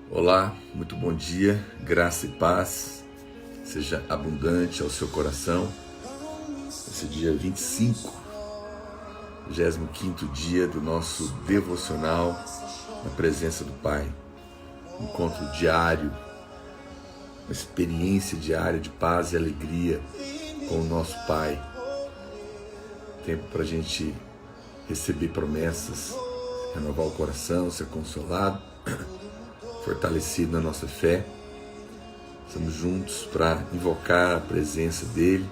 Olá, muito bom dia, graça e paz seja abundante ao seu coração. Esse dia 25, 25º dia do nosso devocional na presença do Pai. Encontro diário, uma experiência diária de paz e alegria com o nosso Pai. Tempo para a gente receber promessas, renovar o coração, ser consolado, fortalecido na nossa fé. Estamos juntos para invocar a presença dEle.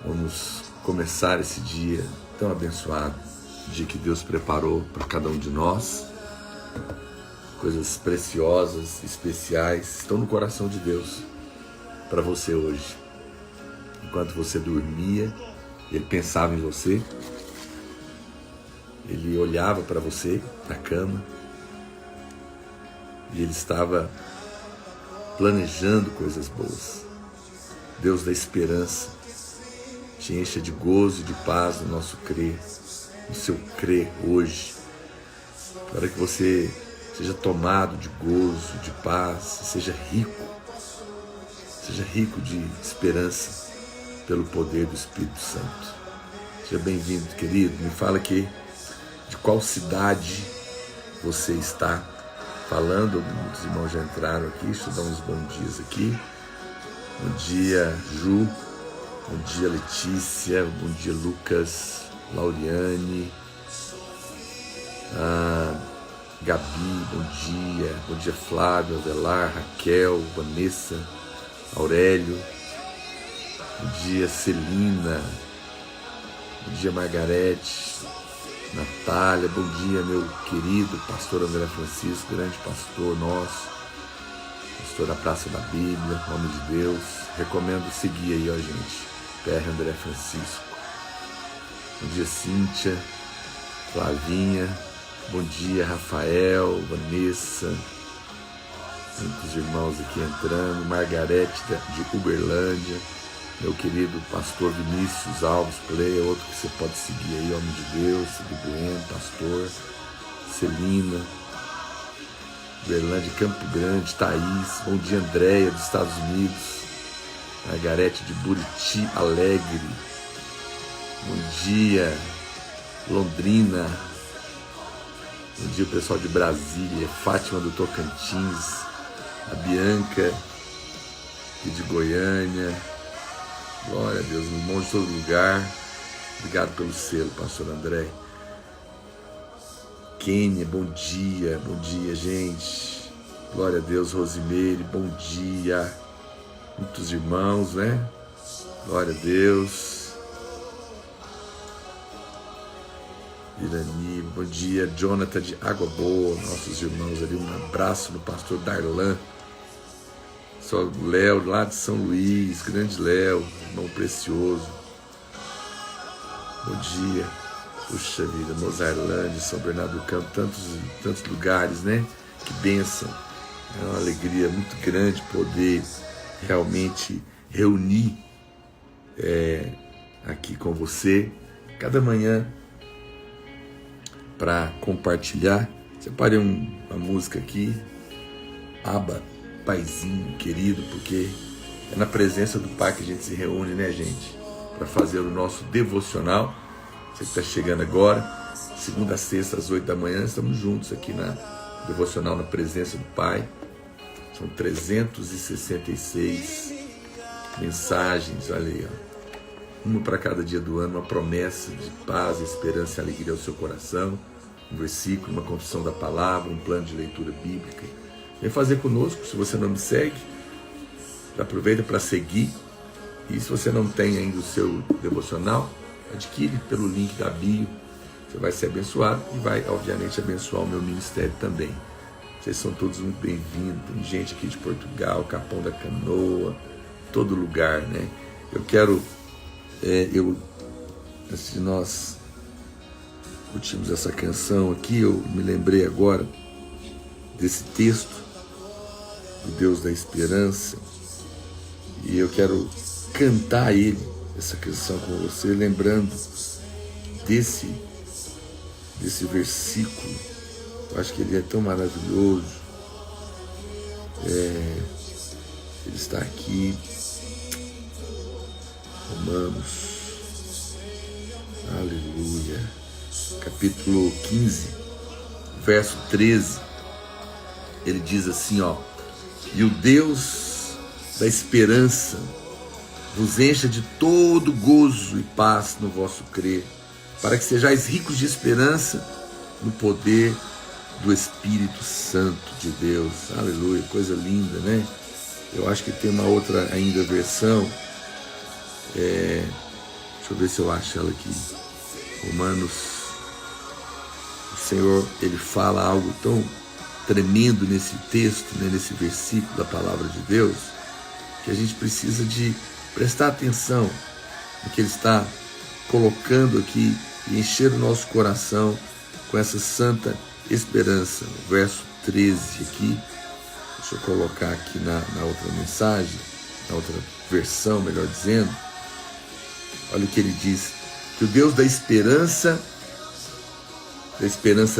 Vamos começar esse dia tão abençoado, dia que Deus preparou para cada um de nós. Coisas preciosas, especiais, estão no coração de Deus para você hoje. Enquanto você dormia, Ele pensava em você, Ele olhava para você na cama, e Ele estava planejando coisas boas. Deus da esperança te encha de gozo e de paz no nosso crer, no seu crer hoje, para que você seja tomado de gozo, de paz, seja rico de esperança pelo poder do Espírito Santo. Seja bem-vindo, querido. Me fala aqui de qual cidade você está falando. Muitos irmãos já entraram aqui. Deixa eu dar uns bons dias aqui. Bom dia, Ju. Bom dia, Letícia. Bom dia, Lucas, Lauriane, Gabi, bom dia. Bom dia, Flávio, Avelar, Raquel, Vanessa, Aurélio. Bom dia, Celina. Bom dia, Margarete, Natália. Bom dia, meu querido pastor André Francisco, grande pastor nosso, pastor da Praça da Bíblia, homem de Deus. Recomendo seguir aí, ó, gente, PR André Francisco. Bom dia, Cíntia, Flavinha. Bom dia, Rafael, Vanessa. Muitos irmãos aqui entrando. Margarete de Uberlândia. Meu querido pastor Vinícius Alves Play, outro que você pode seguir aí, homem de Deus, Bueno, pastor. Celina, Uberlândia, Campo Grande, Thaís. Bom dia, Andréia, dos Estados Unidos. Margarete de Buriti Alegre. Bom dia, Londrina. Bom dia, pessoal de Brasília. Fátima do Tocantins. A Bianca aqui de Goiânia. Glória a Deus, um monte de todo lugar. Obrigado pelo selo, pastor André. Kênia, bom dia, gente. Glória a Deus, Rosimeire, bom dia. Muitos irmãos, né? Glória a Deus. Irani, bom dia. Jonathan de Água Boa, nossos irmãos ali. Um abraço no pastor Darlan. Só Léo, lá de São Luís, grande Léo, irmão precioso. Bom dia. Puxa vida, Mozarlândia, São Bernardo do Campo, tantos lugares, né? Que bênção. É uma alegria muito grande poder realmente reunir aqui com você, cada manhã, para compartilhar. Separei uma música aqui, Abba, Paizinho querido, porque é na presença do Pai que a gente se reúne, né, gente? Para fazer o nosso devocional. Você que está chegando agora, segunda a sexta às 8 da manhã, estamos juntos aqui na devocional na presença do Pai. São 366 mensagens, olha aí, ó. Uma para cada dia do ano, uma promessa de paz, esperança e alegria ao seu coração, um versículo, uma confissão da palavra, um plano de leitura bíblica. Vem fazer conosco. Se você não me segue, aproveita para seguir. E se você não tem ainda o seu devocional, adquire pelo link da bio. Você vai ser abençoado e vai, obviamente, abençoar o meu ministério também. Vocês são todos muito bem-vindos. Tem gente aqui de Portugal, Capão da Canoa, todo lugar, né? Eu quero, antes de nós curtirmos essa canção aqui, eu me lembrei agora desse texto do Deus da esperança, e eu quero cantar essa canção com você, lembrando desse versículo Eu acho que ele é tão maravilhoso. Ele está aqui. Romanos, aleluia, capítulo 15, verso 13, ele diz assim, ó: e o Deus da esperança vos encha de todo gozo e paz no vosso crer, para que sejais ricos de esperança no poder do Espírito Santo de Deus. Aleluia, coisa linda, né? Eu acho que tem uma outra ainda versão. Deixa eu ver se eu acho ela aqui. Romanos. O Senhor, ele fala algo tão tremendo nesse texto, né, nesse versículo da palavra de Deus, que a gente precisa de prestar atenção no que ele está colocando aqui e encher o nosso coração com essa santa esperança. O verso 13 aqui, deixa eu colocar aqui na outra mensagem, na outra versão, melhor dizendo. Olha o que ele diz: que o Deus da esperança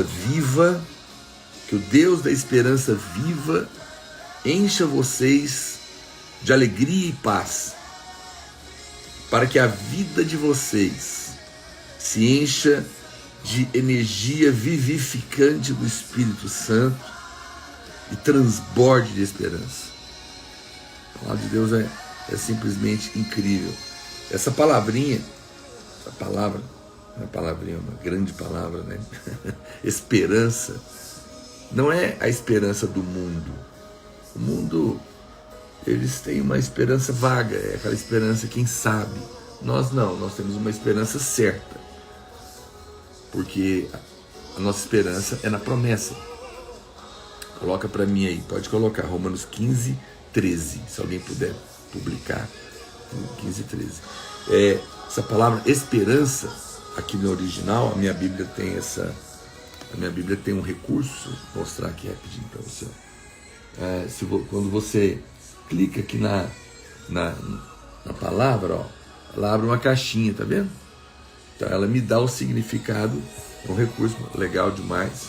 viva, que o Deus da esperança viva encha vocês de alegria e paz, para que a vida de vocês se encha de energia vivificante do Espírito Santo e transborde de esperança. A palavra de Deus é simplesmente incrível. Essa palavrinha, essa palavra, uma palavrinha, uma grande palavra, né? Esperança, não é a esperança do mundo. O mundo, eles têm uma esperança vaga, é aquela esperança, quem sabe. Nós não, nós temos uma esperança certa, porque a nossa esperança é na promessa. Coloca para mim aí, pode colocar, Romanos 15, 13, se alguém puder publicar. 15, 13. Essa palavra esperança, aqui no original, a minha Bíblia tem um recurso, vou mostrar aqui rapidinho para você. Quando você clica aqui na palavra, ó, ela abre uma caixinha, tá vendo? Então ela me dá o significado, um recurso legal demais.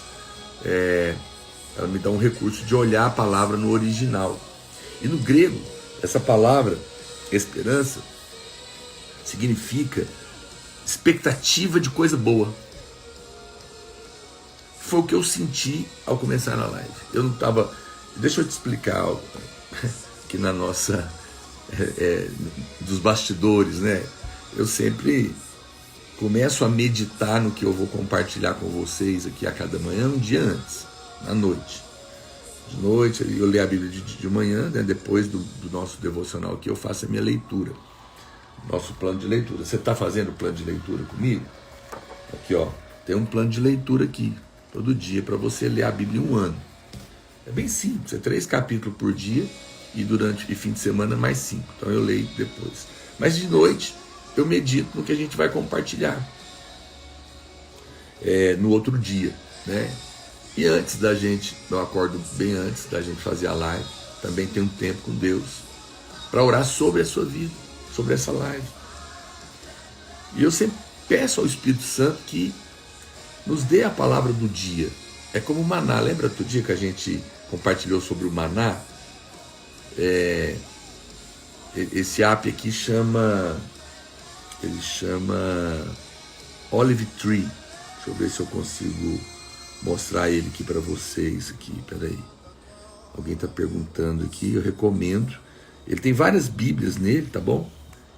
Ela me dá um recurso de olhar a palavra no original. E no grego, essa palavra esperança significa expectativa de coisa boa. Foi o que eu senti ao começar na live. Eu não estava... Deixa eu te explicar algo que na nossa... dos bastidores, né? Eu sempre começo a meditar no que eu vou compartilhar com vocês aqui a cada manhã, um dia antes, na noite. De noite, eu leio a Bíblia de manhã, né? Depois do nosso devocional aqui, eu faço a minha leitura. Nosso plano de leitura. Você está fazendo o plano de leitura comigo? Aqui, ó. Tem um plano de leitura aqui, todo dia, para você ler a Bíblia em um ano. É bem simples, é 3 capítulos por dia e fim de semana mais 5. Então eu leio depois. Mas de noite, eu medito no que a gente vai compartilhar no outro dia, né? E antes da gente, eu acordo bem antes da gente fazer a live, também tenho um tempo com Deus para orar sobre a sua vida, sobre essa live. E eu sempre peço ao Espírito Santo que nos dê a palavra do dia. É como o maná. Lembra outro dia que a gente compartilhou sobre o maná? Esse app aqui chama Olive Tree. Deixa eu ver se eu consigo mostrar ele aqui para vocês aqui, peraí. Alguém está perguntando aqui, eu recomendo. Ele tem várias Bíblias nele, tá bom?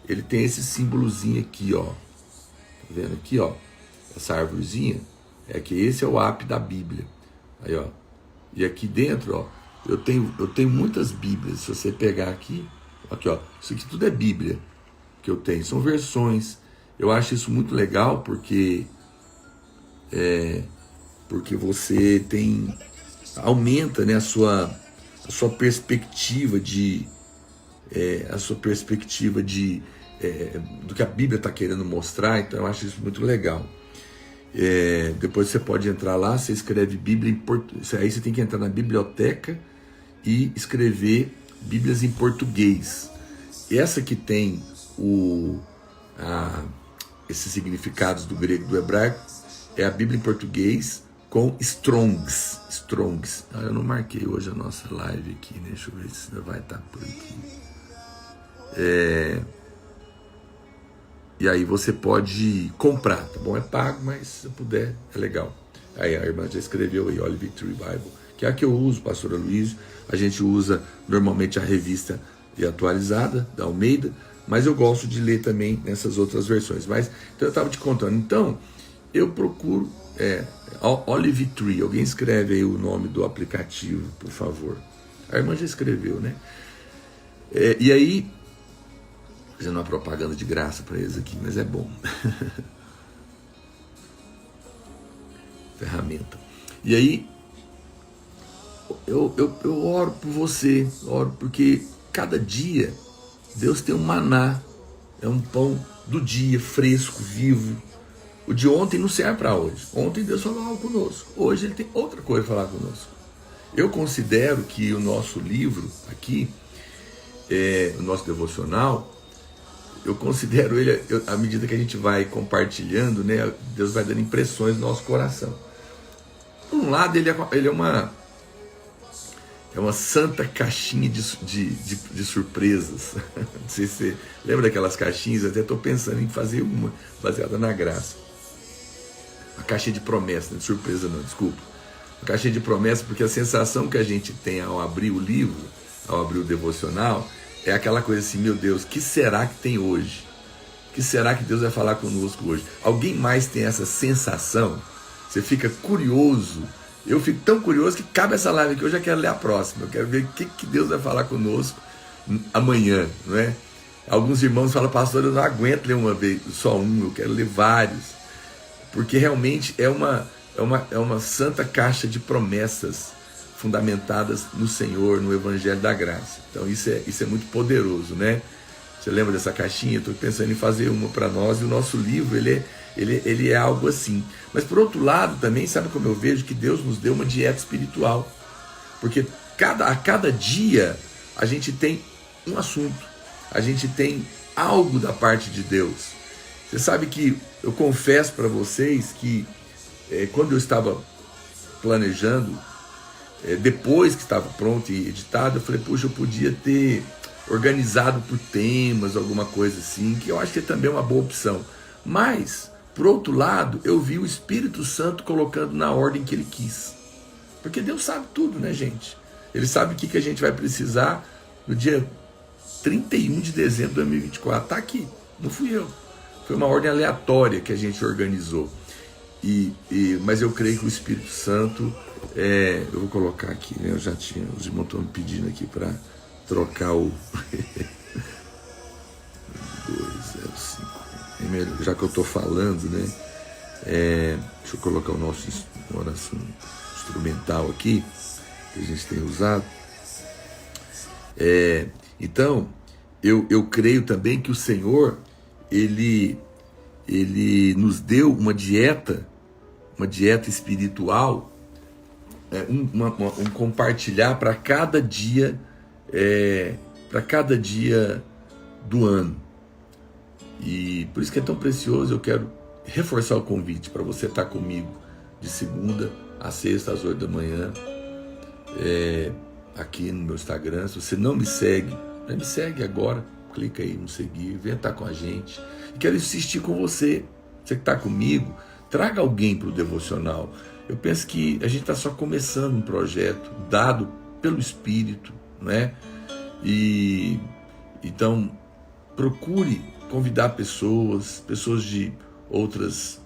Ele tem esse símbolozinho aqui, ó. Tá vendo aqui, ó? Essa árvorezinha, esse é o app da Bíblia. Aí, ó. E aqui dentro, ó, eu tenho muitas Bíblias. Se você pegar aqui, ó, isso aqui tudo é Bíblia que eu tenho. São versões. Eu acho isso muito legal porque você aumenta, né, a sua perspectiva do que a Bíblia está querendo mostrar. Então eu acho isso muito legal. Depois você pode entrar lá, você escreve Bíblia em português. Aí você tem que entrar na biblioteca e escrever Bíblias em português. Essa que tem esses significados do grego e do hebraico é a Bíblia em português com Strongs. Eu não marquei hoje a nossa live aqui, né? Deixa eu ver se ainda vai estar por aqui. E aí você pode comprar, tá bom? É pago, mas se puder, é legal. Aí a irmã já escreveu aí, Olive Tree Bible, que é a que eu uso, pastor Aloysio. A gente usa normalmente a revista atualizada da Almeida, mas eu gosto de ler também nessas outras versões. Mas então eu estava te contando. Então, eu procuro Olive Tree. Alguém escreve aí o nome do aplicativo, por favor. A irmã já escreveu, né? E aí, fazendo uma propaganda de graça para eles aqui, mas é bom. Ferramenta. E aí, eu oro por você, oro porque cada dia Deus tem um maná, é um pão do dia, fresco, vivo. O de ontem não serve para hoje. Ontem Deus falou algo conosco. Hoje Ele tem outra coisa para falar conosco. Eu considero que o nosso livro aqui, o nosso devocional, eu considero ele, à medida que a gente vai compartilhando, né, Deus vai dando impressões no nosso coração. Por um lado, ele é uma santa caixinha de surpresas. Não sei se você lembra daquelas caixinhas, até estou pensando em fazer uma baseada na graça. Uma caixinha de promessa, não de surpresa não, desculpa. Uma caixinha de promessa, porque a sensação que a gente tem ao abrir o livro, ao abrir o devocional, é aquela coisa assim, meu Deus, o que será que tem hoje? O que será que Deus vai falar conosco hoje? Alguém mais tem essa sensação? Você fica curioso. Eu fico tão curioso que cabe essa live aqui, eu já quero ler a próxima. Eu quero ver o que Deus vai falar conosco amanhã, não é? Alguns irmãos falam, pastor, eu não aguento ler uma vez, só um, eu quero ler vários. Porque realmente é uma santa caixa de promessas fundamentadas no Senhor, no Evangelho da Graça. Então isso é muito poderoso, né? Você lembra dessa caixinha? Estou pensando em fazer uma para nós, e o nosso livro, ele é algo assim. Mas por outro lado também, sabe como eu vejo? Que Deus nos deu uma dieta espiritual. Porque a cada dia a gente tem um assunto, a gente tem algo da parte de Deus. Você sabe que eu confesso para vocês que quando eu estava planejando, depois que estava pronto e editado, eu falei, puxa, eu podia ter organizado por temas, alguma coisa assim, que eu acho que é também uma boa opção. Mas, por outro lado, eu vi o Espírito Santo colocando na ordem que Ele quis. Porque Deus sabe tudo, né, gente? Ele sabe o que a gente vai precisar no dia 31 de dezembro de 2024. Está aqui, não fui eu. Foi uma ordem aleatória que a gente organizou. Mas eu creio que o Espírito Santo, eu vou colocar aqui, né? Eu já tinha, os irmãos estão me pedindo aqui para trocar o 205. Já que eu estou falando, né? Deixa eu colocar o nosso oração instrumental aqui, que a gente tem usado. Então, eu creio também que o Senhor, Ele nos deu uma dieta espiritual, um compartilhar para cada dia, do ano. E por isso que é tão precioso. Eu quero reforçar o convite para você estar comigo de segunda a sexta às 8 da manhã, aqui no meu Instagram. Se você não me segue, me segue agora, clica aí no seguir, vem estar com a gente. E quero insistir com você que está comigo, traga alguém para o devocional. Eu penso que a gente está só começando um projeto dado pelo Espírito, né? E então procure convidar pessoas de outras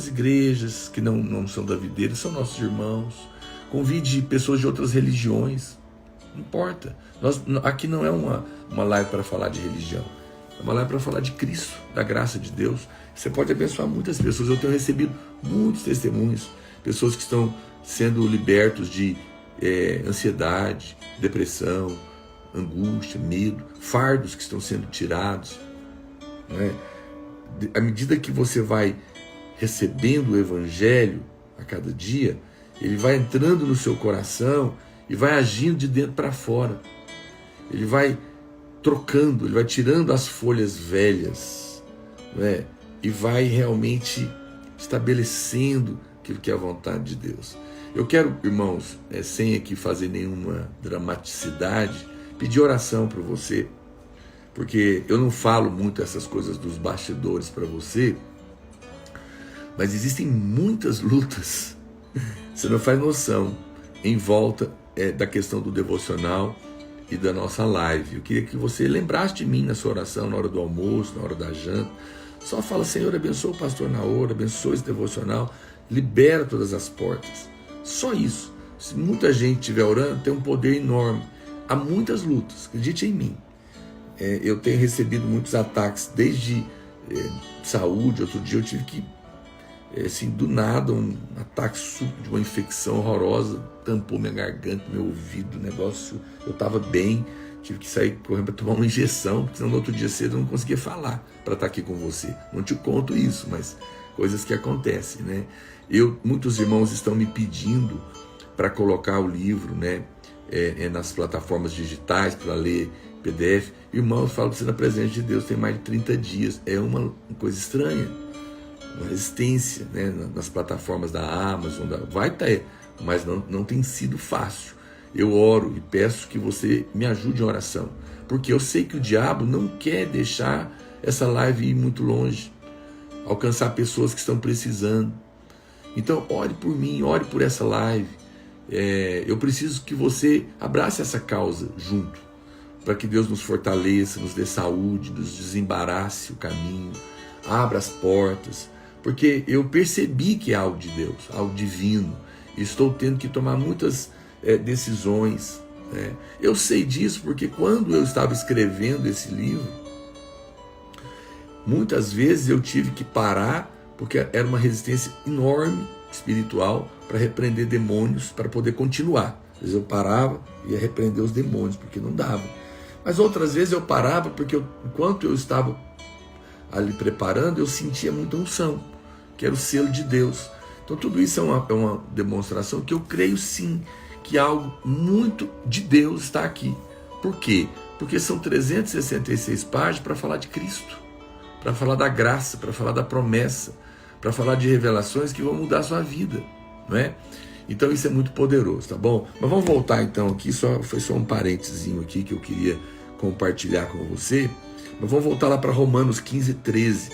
igrejas que não são da videira, são nossos irmãos. Convide pessoas de outras religiões, não importa. Aqui não é uma live para falar de religião, é uma live para falar de Cristo, da graça de Deus. Você pode abençoar muitas pessoas. Eu tenho recebido muitos testemunhos, pessoas que estão sendo libertos de ansiedade, depressão, angústia, medo, fardos que estão sendo tirados, né? À medida que você vai recebendo o Evangelho a cada dia, ele vai entrando no seu coração e vai agindo de dentro para fora. Ele vai trocando, ele vai tirando as folhas velhas, né? E vai realmente estabelecendo aquilo que é a vontade de Deus. Eu quero, irmãos, sem aqui fazer nenhuma dramaticidade, pedir oração para você, porque eu não falo muito essas coisas dos bastidores para você, mas existem muitas lutas, você não faz noção, em volta da questão do devocional e da nossa live. Eu queria que você lembrasse de mim na sua oração, na hora do almoço, na hora da janta. Só fala: Senhor, abençoa o pastor Naor, abençoa esse devocional, libera todas as portas. Só isso. Se muita gente estiver orando, tem um poder enorme. Há muitas lutas, acredite em mim. Eu tenho recebido muitos ataques, desde saúde. Outro dia eu tive que, assim, do nada, um ataque de uma infecção horrorosa, tampou minha garganta, meu ouvido, o negócio, eu estava bem, tive que sair correndo para tomar uma injeção, porque senão no outro dia cedo eu não conseguia falar para estar aqui com você. Não te conto isso, mas coisas que acontecem, né? Muitos irmãos estão me pedindo para colocar o livro, né, nas plataformas digitais, para ler PDF. Irmão, eu falo para você, na presença de Deus tem mais de 30 dias. É uma coisa estranha, uma resistência, né, nas plataformas da Amazon, vai ter, mas não tem sido fácil. Eu oro e peço que você me ajude em oração, porque eu sei que o diabo não quer deixar essa live ir muito longe, alcançar pessoas que estão precisando. Então ore por mim, ore por essa live. Eu preciso que você abrace essa causa junto, para que Deus nos fortaleça, nos dê saúde, nos desembarace o caminho, abra as portas, porque eu percebi que é algo de Deus, algo divino, e estou tendo que tomar muitas decisões. Eu sei disso porque quando eu estava escrevendo esse livro, muitas vezes eu tive que parar, porque era uma resistência enorme espiritual para repreender demônios, para poder continuar. Às vezes eu parava e ia repreender os demônios, porque não dava. Mas outras vezes eu parava porque enquanto eu estava ali preparando, eu sentia muita unção, que era o selo de Deus. Então tudo isso é uma demonstração que eu creio sim, que algo muito de Deus está aqui. Por quê? Porque são 366 páginas para falar de Cristo, para falar da graça, para falar da promessa, para falar de revelações que vão mudar a sua vida, não é? Então isso é muito poderoso, tá bom? Mas vamos voltar então aqui, foi só um parentezinho aqui que eu queria compartilhar com você. Mas vamos voltar lá para Romanos 15, 13.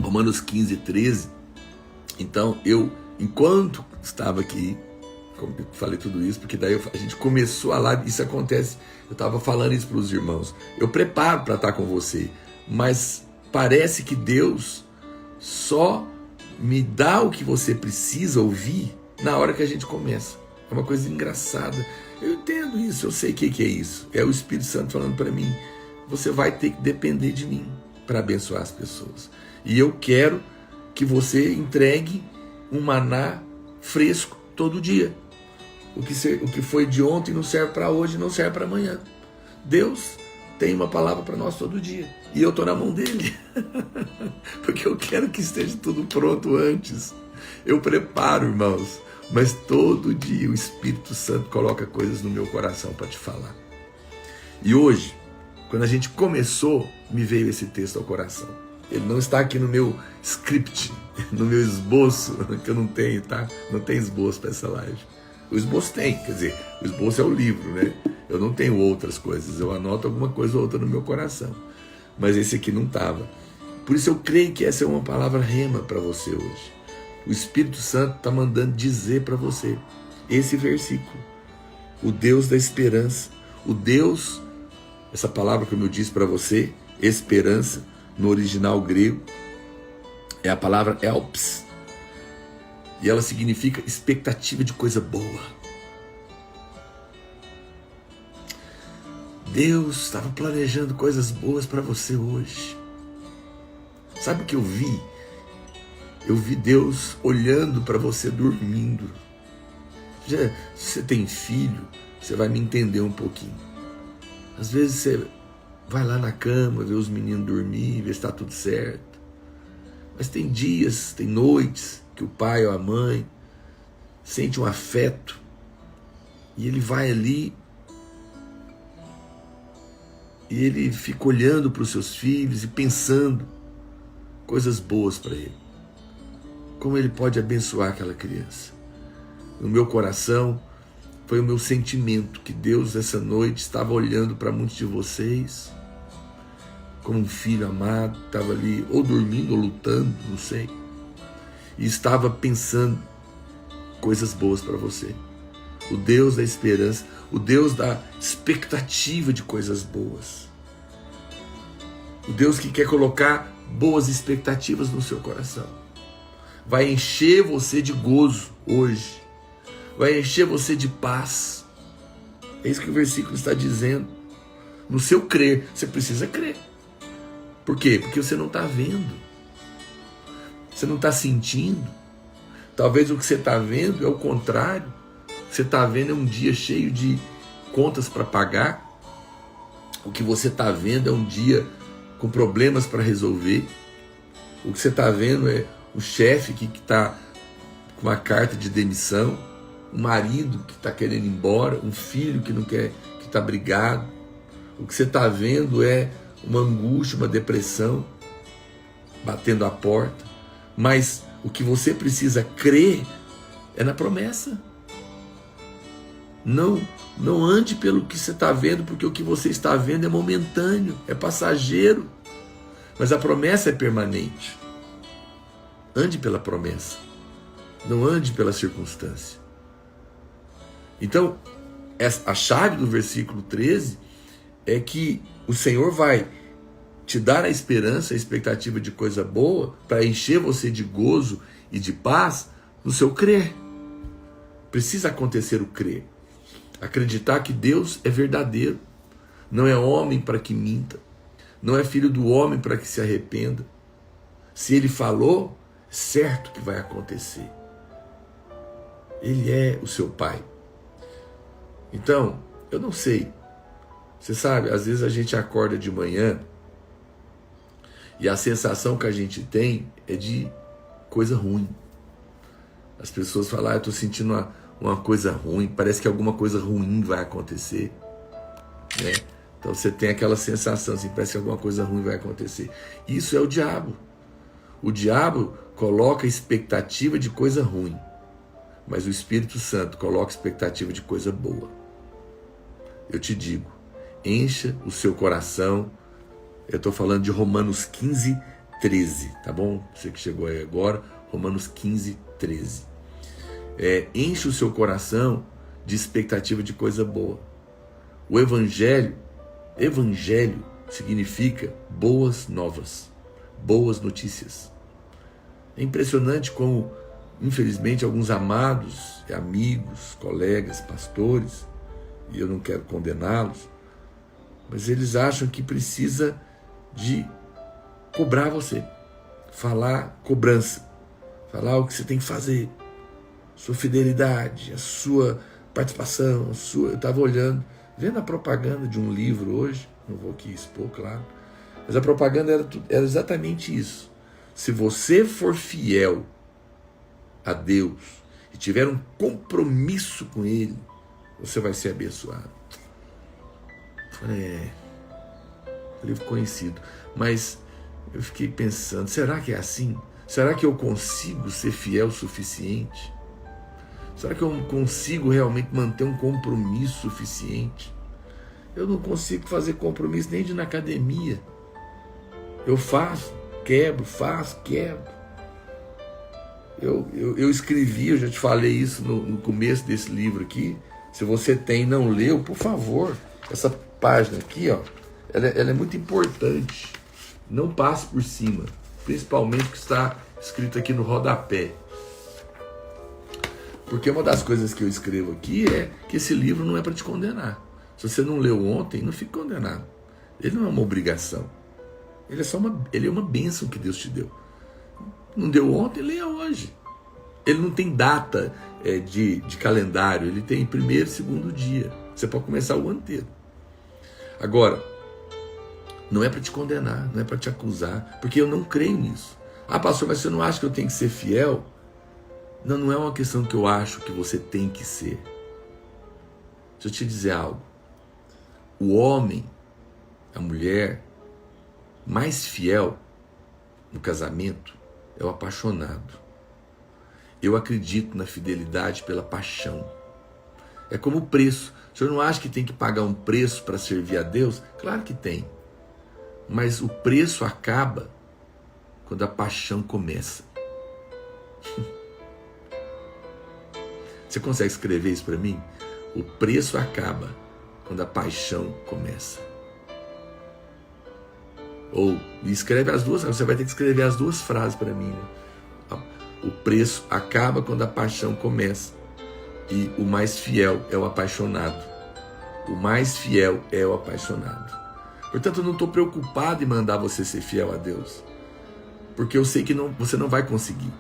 Romanos 15, 13. Então enquanto estava aqui, como eu falei tudo isso, porque daí a gente começou a live, isso acontece, eu estava falando isso para os irmãos, eu preparo para estar com você, mas parece que Deus só me dá o que você precisa ouvir na hora que a gente começa. É uma coisa engraçada. Eu entendo isso, eu sei o que é isso. É o Espírito Santo falando para mim: você vai ter que depender de mim para abençoar as pessoas. E eu quero que você entregue um maná fresco todo dia. O que foi de ontem não serve para hoje, não serve para amanhã. Deus tem uma palavra para nós todo dia. E eu estou na mão dele. Porque eu quero que esteja tudo pronto antes. Eu preparo, irmãos. Mas todo dia o Espírito Santo coloca coisas no meu coração para te falar. E hoje, quando a gente começou, me veio esse texto ao coração. Ele não está aqui no meu script, no meu esboço, que eu não tenho, tá? Não tem esboço para essa live. O esboço tem, quer dizer, o esboço é o livro, né? Eu não tenho outras coisas, eu anoto alguma coisa ou outra no meu coração. Mas esse aqui não estava. Por isso eu creio que essa é uma palavra rema para você hoje. O Espírito Santo está mandando dizer para você esse versículo. O Deus da esperança, o Deus, essa palavra como eu disse para você, esperança, no original grego, é a palavra elpis. E ela significa expectativa de coisa boa. Deus estava planejando coisas boas para você hoje. Sabe o que eu vi? Eu vi Deus olhando para você dormindo. Se você tem filho, você vai me entender um pouquinho. Às vezes você vai lá na cama, vê os meninos dormir, vê se está tudo certo. Mas tem dias, tem noites que o pai ou a mãe sente um afeto e ele vai ali e ele fica olhando para os seus filhos e pensando coisas boas para ele. Como ele pode abençoar aquela criança. No meu coração, foi o meu sentimento que Deus essa noite estava olhando para muitos de vocês como um filho amado, estava ali ou dormindo ou lutando, não sei, e estava pensando coisas boas para você. O Deus da esperança, o Deus da expectativa de coisas boas. O Deus que quer colocar boas expectativas no seu coração. Vai encher você de gozo hoje. Vai encher você de paz. É isso que o versículo está dizendo. No seu crer, você precisa crer. Por quê? Porque você não está vendo. Você não está sentindo. Talvez o que você está vendo é o contrário. O que você está vendo é um dia cheio de contas para pagar. O que você está vendo é um dia com problemas para resolver. O que você está vendo é o chefe que está com uma carta de demissão, um marido que está querendo ir embora, um filho que não quer, que está brigado. O que você está vendo é uma angústia, uma depressão batendo a porta. Mas o que você precisa crer é na promessa. Não ande pelo que você está vendo, porque o que você está vendo é momentâneo, é passageiro. Mas a promessa é permanente. Ande pela promessa. Não ande pela circunstância. Então, a chave do versículo 13 é que o Senhor vai te dar a esperança, a expectativa de coisa boa, para encher você de gozo e de paz no seu crer. Precisa acontecer o crer. Acreditar que Deus é verdadeiro. Não é homem para que minta. Não é filho do homem para que se arrependa. Se ele falou, é certo que vai acontecer. Ele é o seu pai. Então, eu não sei. Você sabe, às vezes a gente acorda de manhã e a sensação que a gente tem é de coisa ruim. As pessoas falam, eu estou sentindo uma coisa ruim, parece que alguma coisa ruim vai acontecer. Né? Então você tem aquela sensação, assim, parece que alguma coisa ruim vai acontecer. Isso é o diabo. O diabo coloca expectativa de coisa ruim, mas o Espírito Santo coloca expectativa de coisa boa. Eu te digo, encha o seu coração. Eu estou falando de Romanos 15, 13, tá bom? Você que chegou aí agora, Romanos 15, 13. Enche o seu coração de expectativa de coisa boa. O evangelho significa boas novas, boas notícias. É impressionante como, infelizmente, alguns amados, amigos, colegas, pastores, e eu não quero condená-los, mas eles acham que precisa de cobrar você, falar cobrança, falar o que você tem que fazer, sua fidelidade, a sua participação, eu estava olhando, vendo a propaganda de um livro hoje, não vou aqui expor, claro, mas a propaganda era exatamente isso. Se você for fiel a Deus e tiver um compromisso com Ele, você vai ser abençoado. Livro conhecido, mas eu fiquei pensando, será que é assim? Será que eu consigo ser fiel o suficiente? Será que eu consigo realmente manter um compromisso suficiente? Eu não consigo fazer compromisso nem de ir na academia. Eu faço, quebro, quebro. Eu escrevi, eu já te falei isso no começo desse livro aqui. Se você tem e não leu, por favor, essa página aqui, ó, ela é muito importante. Não passe por cima, principalmente o que está escrito aqui no rodapé. Porque uma das coisas que eu escrevo aqui é que esse livro não é para te condenar. Se você não leu ontem, não fique condenado. Ele não é uma obrigação. Ele é uma bênção que Deus te deu. Não deu ontem, leia hoje. Ele não tem data de calendário, ele tem primeiro e segundo dia. Você pode começar o ano inteiro. Agora, não é para te condenar, não é para te acusar, porque eu não creio nisso. Ah, pastor, mas você não acha que eu tenho que ser fiel? Não é uma questão que eu acho que você tem que ser. Deixa eu te dizer algo. O homem, a mulher mais fiel no casamento é o apaixonado. Eu acredito na fidelidade pela paixão. É como o preço. O senhor não acha que tem que pagar um preço para servir a Deus? Claro que tem. Mas o preço acaba quando a paixão começa. Você consegue escrever isso para mim? O preço acaba quando a paixão começa. Ou escreve as duas, você vai ter que escrever as duas frases para mim, né? O preço acaba quando a paixão começa. E o mais fiel é o apaixonado. O mais fiel é o apaixonado. Portanto, eu não estou preocupado em mandar você ser fiel a Deus. Porque eu sei que você não vai conseguir.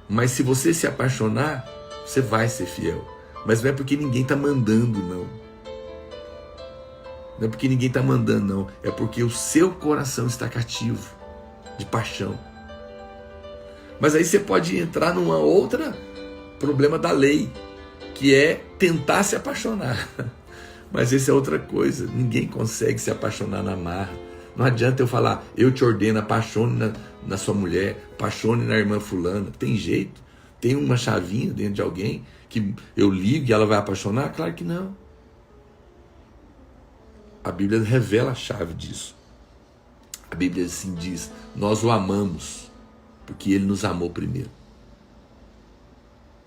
Mas se você se apaixonar, você vai ser fiel. Mas não é porque ninguém está mandando, não. Não é porque ninguém está mandando, não. É porque o seu coração está cativo de paixão. Mas aí você pode entrar numa outra problema da lei, que é tentar se apaixonar. Mas isso é outra coisa. Ninguém consegue se apaixonar na marra. Não adianta eu falar, eu te ordeno, apaixone na sua mulher, apaixone na irmã fulana. Tem jeito? Tem uma chavinha dentro de alguém que eu ligo e ela vai apaixonar? Claro que não. A Bíblia revela a chave disso. A Bíblia assim diz, nós o amamos porque ele nos amou primeiro.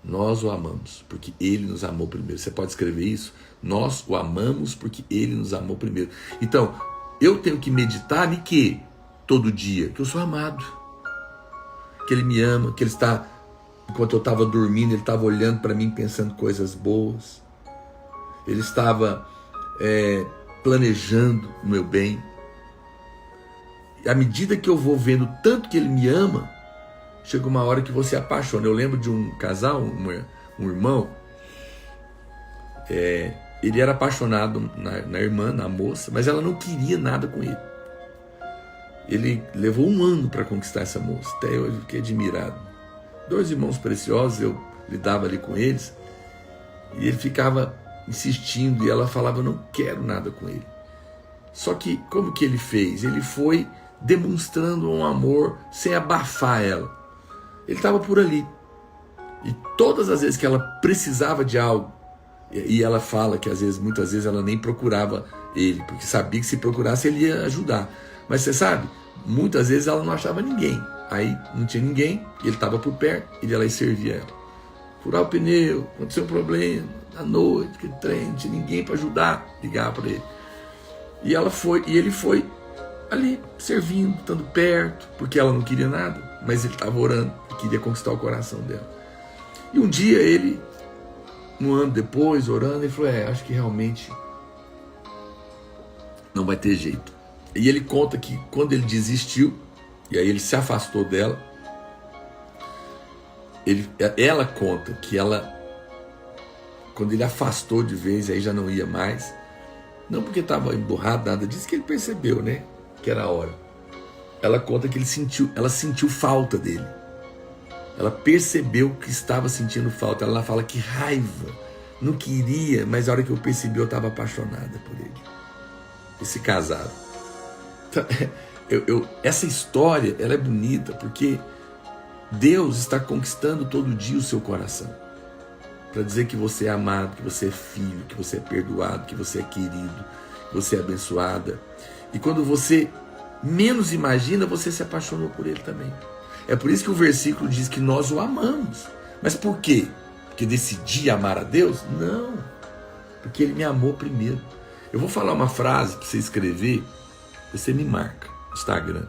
Nós o amamos porque ele nos amou primeiro. Você pode escrever isso? Nós o amamos porque ele nos amou primeiro. Então, eu tenho que meditar em que? Todo dia. Que eu sou amado. Que ele me ama, que ele está, enquanto eu estava dormindo, ele estava olhando para mim pensando coisas boas. Ele estava planejando o meu bem. E à medida que eu vou vendo tanto que ele me ama, chega uma hora que você apaixona. Eu lembro de um casal, um irmão, ele era apaixonado na irmã, na moça, mas ela não queria nada com ele. Ele levou 1 ano para conquistar essa moça, até eu fiquei admirado. 2 irmãos preciosos, eu lidava ali com eles, e ele ficava insistindo, e ela falava, eu não quero nada com ele. Só que, como que ele fez? Ele foi demonstrando um amor sem abafar ela. Ele estava por ali. E todas as vezes que ela precisava de algo, e ela fala que muitas vezes ela nem procurava ele, porque sabia que se procurasse ele ia ajudar. Mas você sabe, muitas vezes ela não achava ninguém. Aí não tinha ninguém, e ele estava por perto, e ela servia ela. Furar o pneu, aconteceu um problema, à noite, que trem, não tinha ninguém para ajudar, ligar para ele. E ele foi ali, servindo, estando perto, porque ela não queria nada, mas ele estava orando e queria conquistar o coração dela. E um dia ele, 1 ano depois, orando, ele falou, acho que realmente não vai ter jeito. E ele conta que quando ele desistiu, e aí ele se afastou dela, ela conta que quando ele afastou de vez, aí já não ia mais, não porque estava emburrado, nada disso, que ele percebeu, né, que era a hora. Ela conta que ela sentiu falta dele. Ela percebeu que estava sentindo falta. Ela fala que raiva, não queria, mas a hora que eu percebi eu estava apaixonada por ele. Esse casado. Então, essa história, ela é bonita porque Deus está conquistando todo dia o seu coração. Para dizer que você é amado, que você é filho, que você é perdoado, que você é querido, que você é abençoada. E quando você menos imagina, você se apaixonou por ele também. É por isso que o versículo diz que nós o amamos. Mas por quê? Porque decidi amar a Deus? Não. Porque ele me amou primeiro. Eu vou falar uma frase para você escrever, você me marca no Instagram.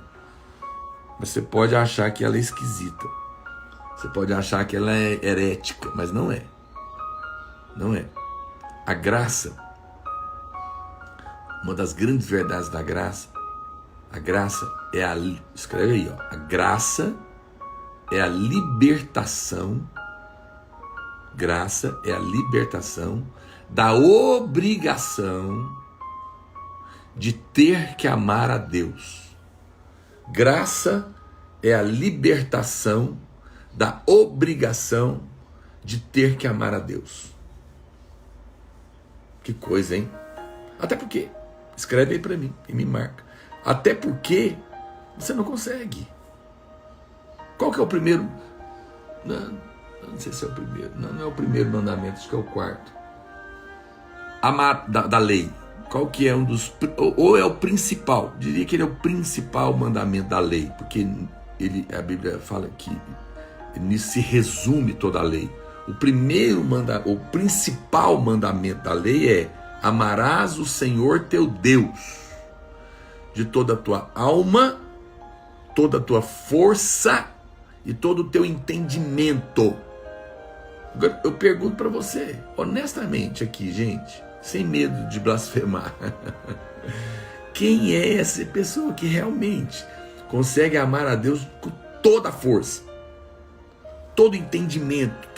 Mas você pode achar que ela é esquisita. Você pode achar que ela é herética, mas não é. Não é. A graça, uma das grandes verdades da graça, a graça é escreve aí, ó. A graça é a libertação. Graça é a libertação da obrigação de ter que amar a Deus. Graça é a libertação da obrigação de ter que amar a Deus. Que coisa, hein? Até porque, escreve aí para mim e me marca. Até porque você não consegue. Qual que é o primeiro? Não sei se é o primeiro. Não é o primeiro mandamento, acho que é o quarto. Da lei. Qual que é um dos... Ou é o principal. Diria que ele é o principal mandamento da lei. Porque a Bíblia fala que nisso se resume toda a lei. O principal mandamento da lei é: amarás o Senhor teu Deus de toda a tua alma, toda a tua força e todo o teu entendimento. Agora, eu pergunto para você, honestamente aqui, gente, sem medo de blasfemar, quem é essa pessoa que realmente consegue amar a Deus com toda a força, todo entendimento,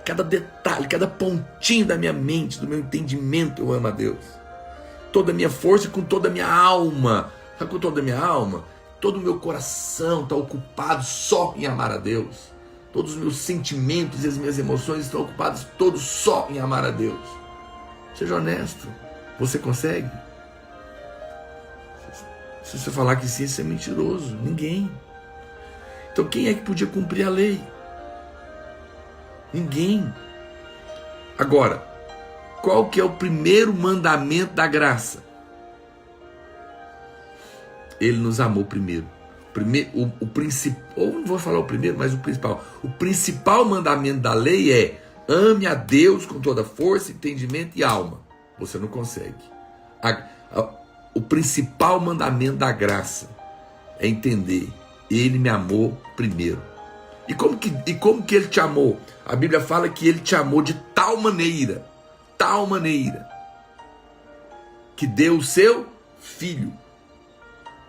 cada detalhe, cada pontinho da minha mente, do meu entendimento, eu amo a Deus. Toda a minha força e com toda a minha alma. Sabe, com toda a minha alma? Todo o meu coração está ocupado só em amar a Deus. Todos os meus sentimentos e as minhas emoções estão ocupados todos só em amar a Deus. Seja honesto. Você consegue? Se você falar que sim, isso é mentiroso. Ninguém. Então quem é que podia cumprir a lei? Ninguém. Agora, qual que é o primeiro mandamento da graça? Ele nos amou primeiro. O principal, ou não vou falar o primeiro, mas o principal. O principal mandamento da lei é: ame a Deus com toda força, entendimento e alma. Você não consegue. O principal mandamento da graça é entender: Ele me amou primeiro. E como que Ele te amou? A Bíblia fala que Ele te amou de tal maneira, que deu o seu Filho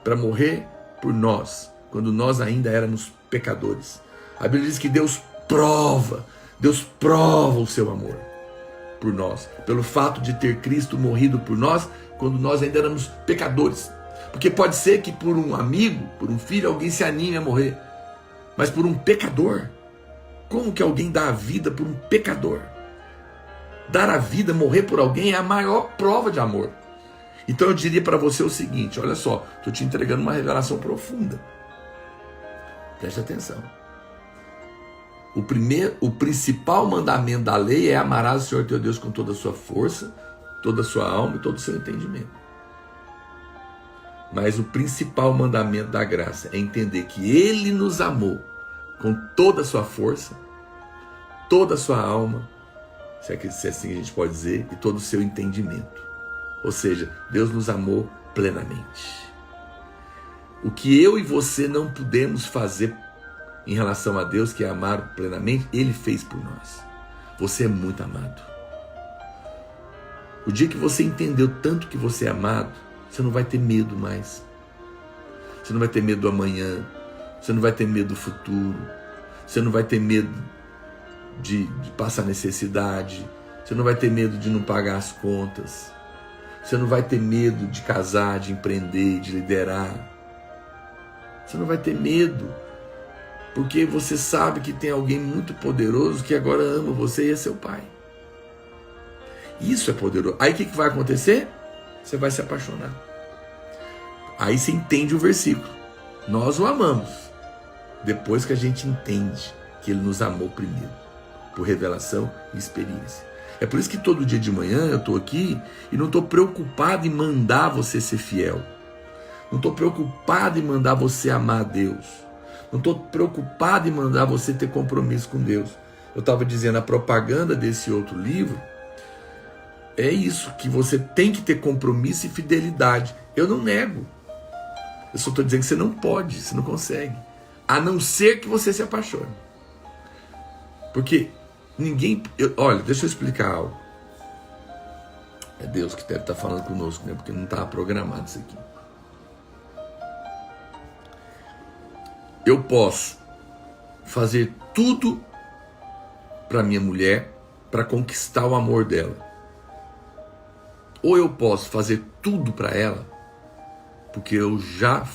para morrer por nós, quando nós ainda éramos pecadores. A Bíblia diz que Deus prova o seu amor por nós, pelo fato de ter Cristo morrido por nós, quando nós ainda éramos pecadores. Porque pode ser que por um amigo, por um filho, alguém se anime a morrer, mas por um pecador, como que alguém dá a vida por um pecador? Dar a vida, morrer por alguém é a maior prova de amor. Então eu diria para você o seguinte: olha só, estou te entregando uma revelação profunda. Preste atenção. O principal mandamento da lei é: amarás o Senhor teu Deus com toda a sua força, toda a sua alma e todo o seu entendimento. Mas o principal mandamento da graça é entender que Ele nos amou com toda a sua força, toda a sua alma, se é assim a gente pode dizer, e todo o seu entendimento. Ou seja, Deus nos amou plenamente. O que eu e você não pudemos fazer em relação a Deus, que é amar plenamente, Ele fez por nós. Você é muito amado. O dia que você entendeu tanto que você é amado, você não vai ter medo mais. Você não vai ter medo do amanhã. Você não vai ter medo do futuro. Você não vai ter medo de passar necessidade. Você não vai ter medo de não pagar as contas. Você não vai ter medo de casar, de empreender, de liderar. Você não vai ter medo, porque você sabe que tem alguém muito poderoso que agora ama você e é seu pai. Isso é poderoso. Aí o que vai acontecer? Você vai se apaixonar. Aí você entende o versículo. Nós o amamos depois que a gente entende que Ele nos amou primeiro, por revelação e experiência. É por isso que todo dia de manhã eu estou aqui e não estou preocupado em mandar você ser fiel. Não estou preocupado em mandar você amar a Deus. Não estou preocupado em mandar você ter compromisso com Deus. Eu estava dizendo, a propaganda desse outro livro é isso, que você tem que ter compromisso e fidelidade. Eu não nego. Eu só estou dizendo que você não pode, você não consegue. A não ser que você se apaixone. Porque ninguém... Olha, deixa eu explicar algo. É Deus que deve estar falando conosco, né? Porque não estava programado isso aqui. Eu posso fazer tudo para minha mulher para conquistar o amor dela. Ou eu posso fazer tudo para ela porque eu já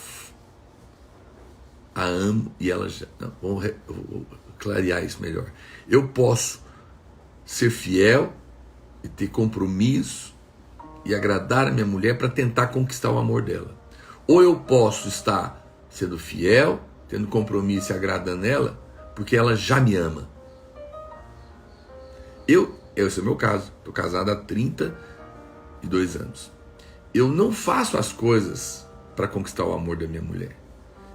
a amo e ela já... Não, vou clarear isso melhor. Eu posso ser fiel e ter compromisso e agradar a minha mulher para tentar conquistar o amor dela. Ou eu posso estar sendo fiel, tendo compromisso e agradando ela, porque ela já me ama. Esse é o meu caso, estou casado há 32 anos. Eu não faço as coisas para conquistar o amor da minha mulher.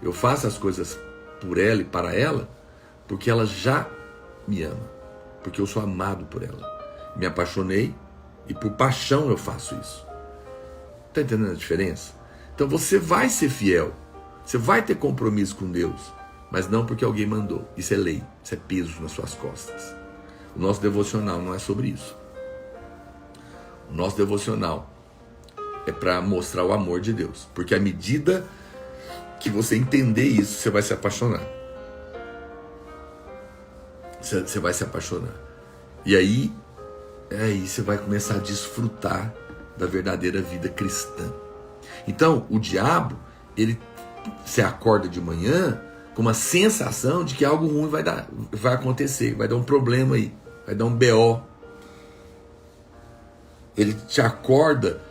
Eu faço as coisas por ela e para ela, porque ela já me ama, porque eu sou amado por ela. Me apaixonei e por paixão eu faço isso. Está entendendo a diferença? Então você vai ser fiel, você vai ter compromisso com Deus, mas não porque alguém mandou. Isso é lei, isso é peso nas suas costas. O nosso devocional não é sobre isso. O nosso devocional é para mostrar o amor de Deus, porque à medida que você entender isso, você vai se apaixonar. Você vai se apaixonar. E aí você vai começar a desfrutar da verdadeira vida cristã. Então, o diabo, você acorda de manhã com uma sensação de que algo ruim vai acontecer, vai dar um problema aí, vai dar um BO. Ele te acorda,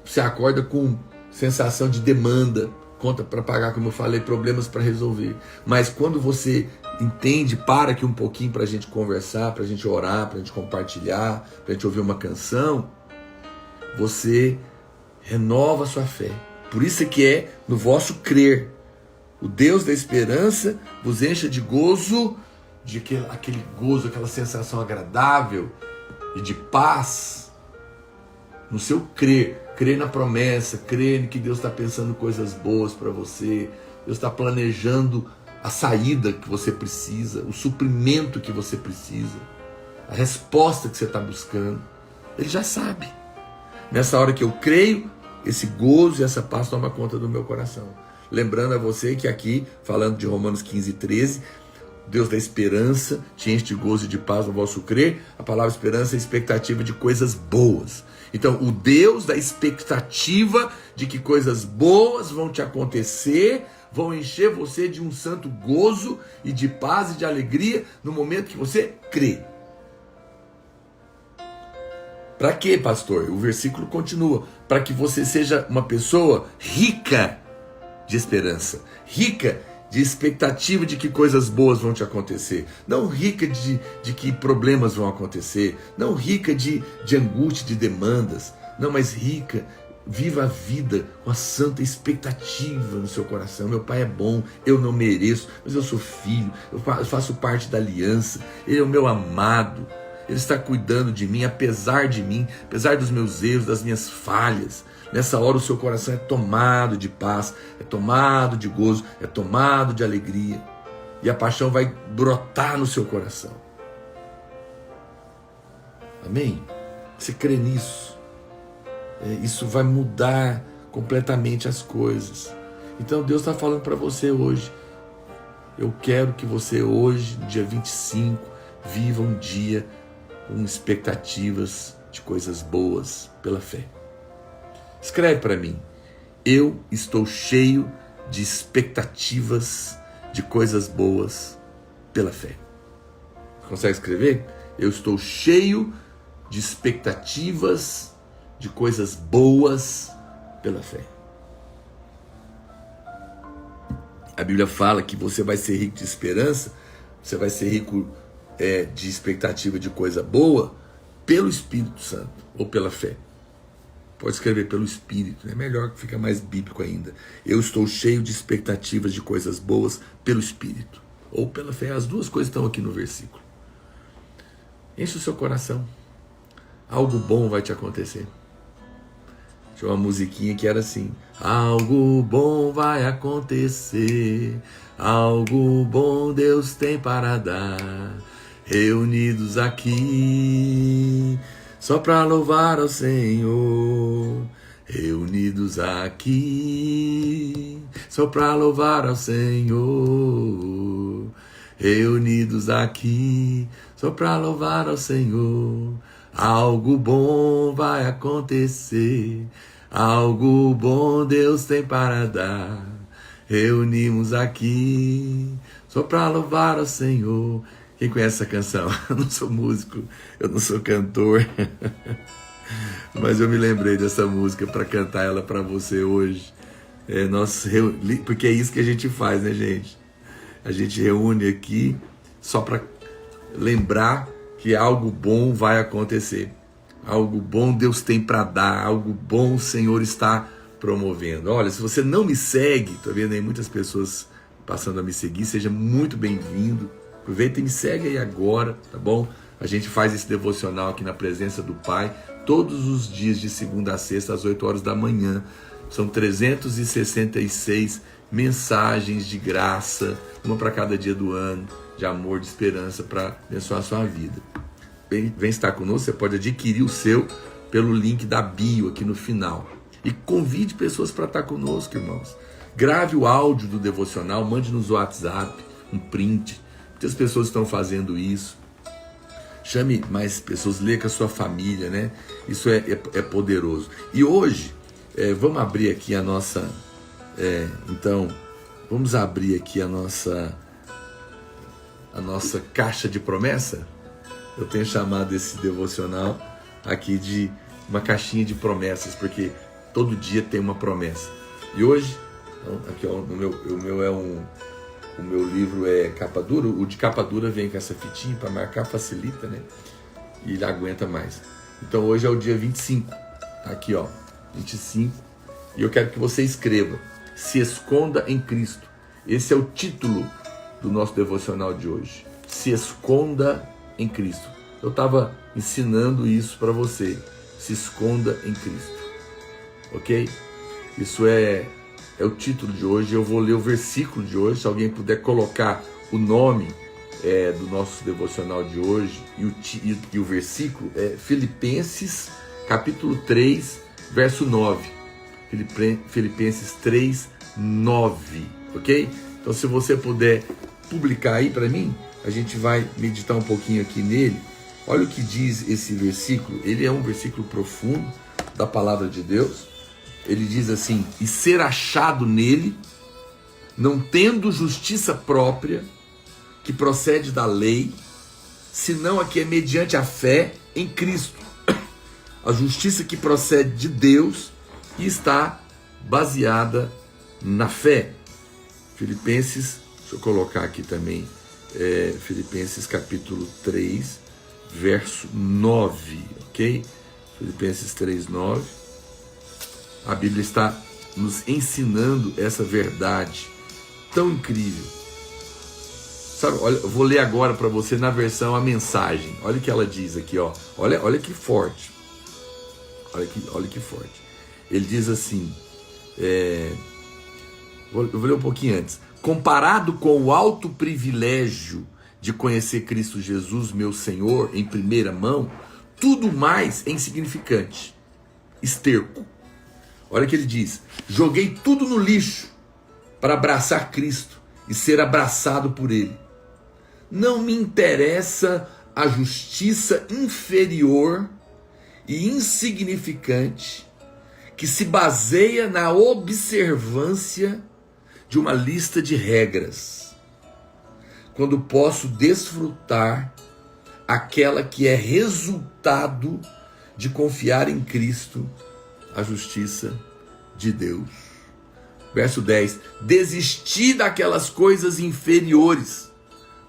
você acorda com sensação de demanda, conta para pagar, como eu falei, problemas para resolver. Mas quando você entende, para aqui um pouquinho para a gente conversar, para a gente orar, para a gente compartilhar, para a gente ouvir uma canção, você renova a sua fé. Por isso é que é no vosso crer. O Deus da esperança vos encha de gozo, aquele gozo, aquela sensação agradável e de paz no seu crer. Crer na promessa, crer que Deus está pensando coisas boas para você, Deus está planejando a saída que você precisa, o suprimento que você precisa, a resposta que você está buscando. Ele já sabe. Nessa hora que eu creio, esse gozo e essa paz toma conta do meu coração. Lembrando a você que aqui, falando de Romanos 15:13, Deus da esperança te enche de gozo e de paz no vosso crer. A palavra esperança é expectativa de coisas boas. Então, o Deus da expectativa de que coisas boas vão te acontecer, vão encher você de um santo gozo e de paz e de alegria no momento que você crê. Para quê, pastor? O versículo continua. Para que você seja uma pessoa rica de esperança, rica de expectativa de que coisas boas vão te acontecer, não rica de que problemas vão acontecer, não rica de angústia, de demandas, não, mas rica, viva a vida com a santa expectativa no seu coração. Meu pai é bom, eu não mereço, mas eu sou filho, eu faço parte da aliança, ele é o meu amado, ele está cuidando de mim, apesar dos meus erros, das minhas falhas. Nessa hora o seu coração é tomado de paz, é tomado de gozo, é tomado de alegria. E a paixão vai brotar no seu coração. Amém? Você crê nisso? Isso vai mudar completamente as coisas. Então Deus está falando para você hoje. Eu quero que você hoje, no dia 25, viva um dia com expectativas de coisas boas pela fé. Escreve para mim: eu estou cheio de expectativas de coisas boas pela fé. Consegue escrever? Eu estou cheio de expectativas de coisas boas pela fé. A Bíblia fala que você vai ser rico de esperança, você vai ser rico de expectativa de coisa boa pelo Espírito Santo ou pela fé. Pode escrever pelo Espírito, é melhor, que fica mais bíblico ainda. Eu estou cheio de expectativas de coisas boas pelo Espírito ou pela fé. As duas coisas estão aqui no versículo. Enche o seu coração. Algo bom vai te acontecer. Tinha uma musiquinha que era assim: algo bom vai acontecer, algo bom Deus tem para dar, reunidos aqui só para louvar ao Senhor, reunidos aqui só para louvar ao Senhor, reunidos aqui só para louvar ao Senhor. Algo bom vai acontecer, algo bom Deus tem para dar, reunimos aqui só para louvar ao Senhor. Quem conhece essa canção? Eu não sou músico, eu não sou cantor, mas eu me lembrei dessa música para cantar ela para você hoje. Porque é isso que a gente faz, né, gente? A gente reúne aqui só para lembrar que algo bom vai acontecer. Algo bom Deus tem para dar, algo bom o Senhor está promovendo. Olha, se você não me segue, tô vendo aí muitas pessoas passando a me seguir, seja muito bem-vindo. Aproveita e me segue aí agora, tá bom? A gente faz esse devocional aqui na presença do Pai, todos os dias de segunda a sexta, às 8 horas da manhã. São 366 mensagens de graça, uma para cada dia do ano, de amor, de esperança, para abençoar a sua vida. Vem estar conosco, você pode adquirir o seu pelo link da bio aqui no final. E convide pessoas para estar conosco, irmãos. Grave o áudio do devocional, mande nos WhatsApp, um print. Muitas pessoas estão fazendo isso. Chame mais pessoas, lê com a sua família, né? Isso é poderoso. E hoje, vamos abrir aqui a nossa... vamos abrir aqui a nossa caixa de promessa. Eu tenho chamado esse devocional aqui de uma caixinha de promessas, porque todo dia tem uma promessa. E hoje, aqui ó, o meu livro é capa dura. O de capa dura vem com essa fitinha para marcar, facilita, né? E ele aguenta mais. Então hoje é o dia 25. Aqui ó, 25. E eu quero que você escreva: se esconda em Cristo. Esse é o título do nosso devocional de hoje. Se esconda em Cristo. Eu estava ensinando isso para você. Se esconda em Cristo. Ok? Isso é o título de hoje. Eu vou ler o versículo de hoje. Se alguém puder colocar o nome do nosso devocional de hoje e o versículo é Filipenses capítulo 3, verso 9. Filipenses 3, 9. Ok? Então se você puder publicar aí para mim, a gente vai meditar um pouquinho aqui nele. Olha o que diz esse versículo. Ele é um versículo profundo da palavra de Deus. Ele diz assim: e ser achado nele, não tendo justiça própria, que procede da lei, senão a que é mediante a fé em Cristo. A justiça que procede de Deus e está baseada na fé. Filipenses, deixa eu colocar aqui também, Filipenses capítulo 3, verso 9, ok? Filipenses 3, 9. A Bíblia está nos ensinando essa verdade tão incrível. Sabe, olha, eu vou ler agora para você na versão A Mensagem. Olha o que ela diz aqui, ó. Olha que forte. Olha que forte. Ele diz assim, eu vou ler um pouquinho antes. Comparado com o alto privilégio de conhecer Cristo Jesus, meu Senhor, em primeira mão, tudo mais é insignificante, esterco. Olha o que ele diz: joguei tudo no lixo para abraçar Cristo e ser abraçado por Ele. Não me interessa a justiça inferior e insignificante que se baseia na observância de uma lista de regras, quando posso desfrutar aquela que é resultado de confiar em Cristo, a justiça de Deus. Verso 10: desisti daquelas coisas inferiores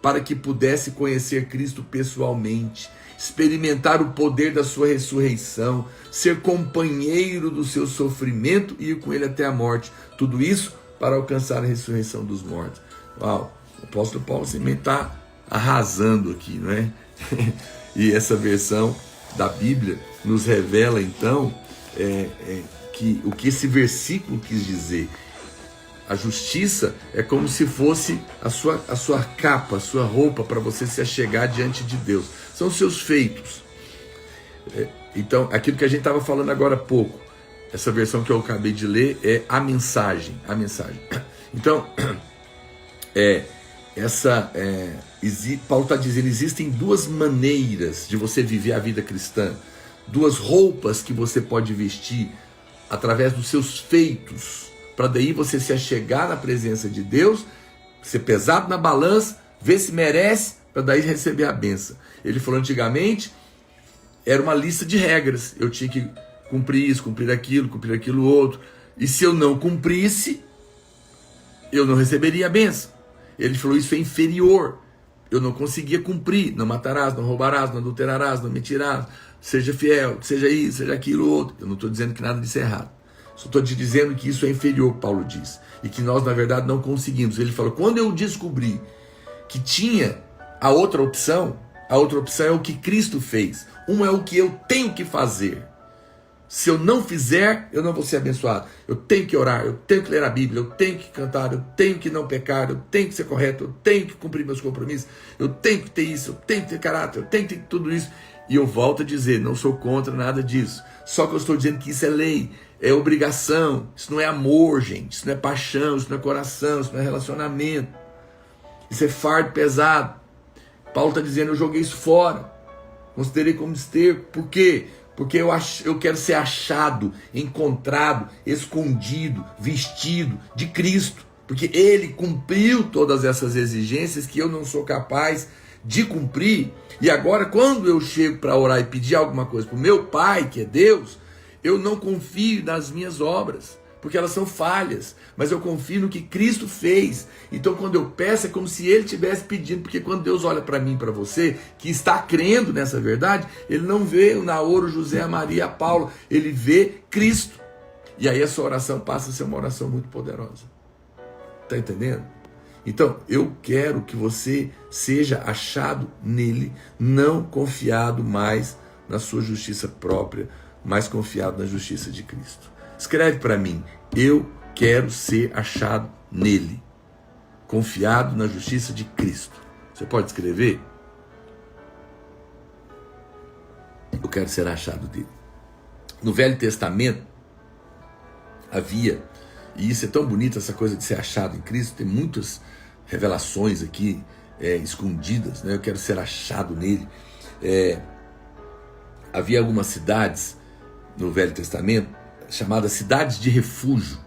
para que pudesse conhecer Cristo pessoalmente, experimentar o poder da sua ressurreição, ser companheiro do seu sofrimento e ir com ele até a morte. Tudo isso para alcançar a ressurreição dos mortos. Uau, o apóstolo Paulo também está arrasando aqui, não é? E essa versão da Bíblia nos revela então que o que esse versículo quis dizer. A justiça é como se fosse a sua capa, a sua roupa para você se achegar diante de Deus. São os seus feitos. Então, aquilo que a gente estava falando agora há pouco, essa versão que eu acabei de ler é a mensagem. A mensagem. Então, Paulo está dizendo, existem duas maneiras de você viver a vida cristã. Duas roupas que você pode vestir através dos seus feitos, para daí você se achegar na presença de Deus, ser pesado na balança, ver se merece, para daí receber a bênção. Ele falou antigamente, era uma lista de regras, eu tinha que cumprir isso, cumprir aquilo outro, e se eu não cumprisse, eu não receberia a bênção. Ele falou, isso é inferior. Eu não conseguia cumprir. Não matarás, não roubarás, não adulterarás, não mentirás. Seja fiel, seja isso, seja aquilo, outro. Eu não estou dizendo que nada disso é errado. Só estou te dizendo que isso é inferior, Paulo diz. E que nós, na verdade, não conseguimos. Ele falou, quando eu descobri que tinha a outra opção é o que Cristo fez. Uma é o que eu tenho que fazer. Se eu não fizer, eu não vou ser abençoado. Eu tenho que orar, eu tenho que ler a Bíblia, eu tenho que cantar, eu tenho que não pecar, eu tenho que ser correto, eu tenho que cumprir meus compromissos, eu tenho que ter isso, eu tenho que ter caráter, eu tenho que ter tudo isso. E eu volto a dizer, não sou contra nada disso. Só que eu estou dizendo que isso é lei, é obrigação. Isso não é amor, gente. Isso não é paixão, isso não é coração, isso não é relacionamento. Isso é fardo pesado. Paulo está dizendo, eu joguei isso fora. Considerei como desterro. Por quê? Porque eu quero ser achado, encontrado, escondido, vestido de Cristo. Porque Ele cumpriu todas essas exigências que eu não sou capaz de cumprir. E agora, quando eu chego para orar e pedir alguma coisa para o meu Pai, que é Deus, eu não confio nas minhas obras, porque elas são falhas, mas eu confio no que Cristo fez. Então quando eu peço é como se Ele estivesse pedindo, porque quando Deus olha para mim e para você, que está crendo nessa verdade, Ele não vê o Naoro, o José, a Maria, a Paula, Ele vê Cristo. E aí a sua oração passa a ser uma oração muito poderosa. Está entendendo? Então eu quero que você seja achado nele, não confiado mais na sua justiça própria, mas confiado na justiça de Cristo. Escreve para mim, eu quero ser achado nele, confiado na justiça de Cristo. Você pode escrever? Eu quero ser achado dele. No Velho Testamento havia, e isso é tão bonito, essa coisa de ser achado em Cristo, tem muitas revelações aqui escondidas, né? Eu quero ser achado nele. Havia algumas cidades no Velho Testamento chamadas cidades de refúgio.